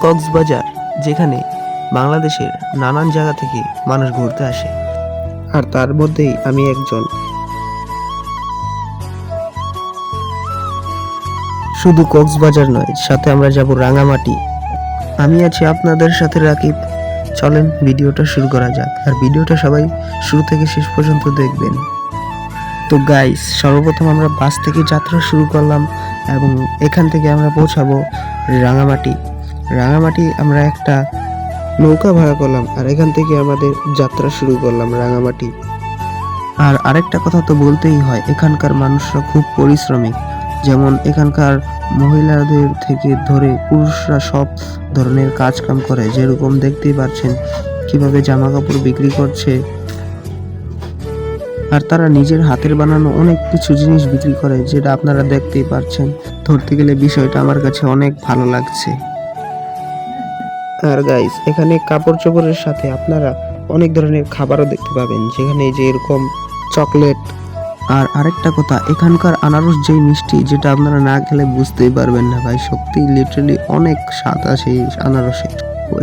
কক্সবাজার, যেখানে বাংলাদেশের নানান জায়গা থেকে মানুষ ঘুরতে আসে, আর তার মধ্যেই আমি একজন। শুধু কক্সবাজার নয়, সাথে আমরা যাব রাঙামাটি। আমি আছি আপনাদের সাথে রাকিব। চলেন ভিডিওটা শুরু করা যাক, আর ভিডিওটা সবাই শুরু থেকে শেষ পর্যন্ত দেখবেন। তো গাইস, সর্বপ্রথম আমরা বাস থেকে যাত্রা শুরু করলাম এবং এখান থেকে আমরা পৌঁছাবো রাঙামাটি। রাঙামাটি আমরা একটা নৌকা ভাড়া করলাম, আর এখান থেকে আমাদের যাত্রা শুরু করলাম রাঙামাটি। আর আরেকটা কথা তো বলতেই হয়, এখানকার মানুষরা খুব পরিশ্রমী। যেমন এখানকার মহিলাদের থেকে ধরে পুরুষরা সব ধরনের কাজ কাম করে, যেরকম দেখতেই পাচ্ছেন কিভাবে জামা কাপড় বিক্রি করছে। আর তারা নিজের হাতের বানানো অনেক কিছু জিনিস বিক্রি করে, যেটা আপনারা দেখতেই পাচ্ছেন। ধরতে গেলে বিষয়টা আমার কাছে অনেক ভালো লাগছে। আর গাইস, এখানে কাপড় চোপড়ের সাথে আপনারা অনেক ধরনের খাবারও দেখতে পাবেন, যেখানে যে এরকম চকলেট। আর আরেকটা কথা, এখানকার আনারস যেই মিষ্টি, যেটা আপনারা না খেলে বুঝতেই পারবেন না ভাই, সত্যি লিটারালি অনেক স্বাদ আছে এই আনারসে।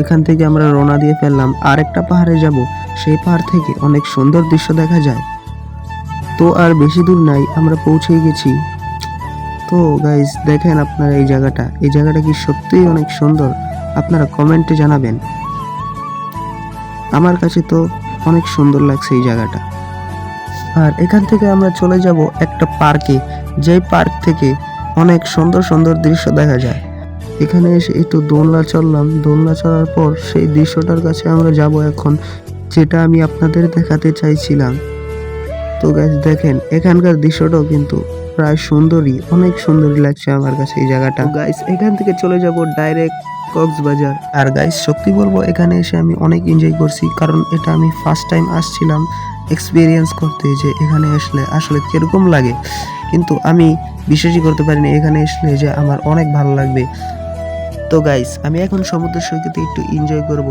এখান থেকে আমরা রওনা দিয়ে ফেললাম আরেকটা পাহাড়ে যাব। সেই পাহাড় থেকে অনেক সুন্দর দৃশ্য দেখা যায়। তো আর বেশি দূর নাই, আমরা পৌঁছেই গেছি। তো গাইস, দেখেন আপনারা এই জায়গাটা কি সত্যিই অনেক সুন্দর? আপনারা কমেন্টে জানাবেন। আমার কাছে তো অনেক সুন্দর লাগছে এই জায়গাটা। আর এখান থেকে আমরা চলে যাব একটা পার্কে, যেই পার্ক থেকে অনেক সুন্দর সুন্দর দৃশ্য দেখা যায়। এখানে এসে একটু দোলনা চললাম, দোলনা চলার পর সেই দৃশ্যটার কাছে আমরা যাব এখন, যেটা আমি আপনাদের দেখাতে চাইছিলাম। তো গাইস দেখেন, এখানকার দৃশ্যটাও কিন্তু প্রায় সুন্দরই, অনেক সুন্দরই লাগছে আমার কাছে এই জায়গাটা। গাইস, এখান থেকে চলে যাব ডাইরেক্ট কক্সবাজার। আর গাইস, সত্যি বলবো, এখানে এসে আমি অনেক এনজয় করছি, কারণ এটা আমি ফার্স্ট টাইম আসছিলাম এক্সপিরিয়েন্স করতে, যে এখানে আসলে আসলে কিরকম লাগে। কিন্তু আমি বিশ্বাসই করতে পারিনি এখানে আসলে যে আমার অনেক ভালো লাগবে। তো গাইস, আমি এখন সমুদ্র সৈকতে একটু এনজয় করব।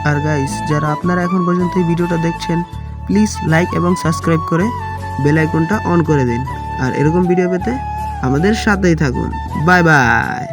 আর গাইস, যারা আপনারা এখন পর্যন্ত এই ভিডিওটা দেখছেন, প্লিজ লাইক এবং সাবস্ক্রাইব করে বেল আইকনটা অন করে দিন। আর এরকম ভিডিও পেতে আমাদের সাথেই থাকুন। Bye bye.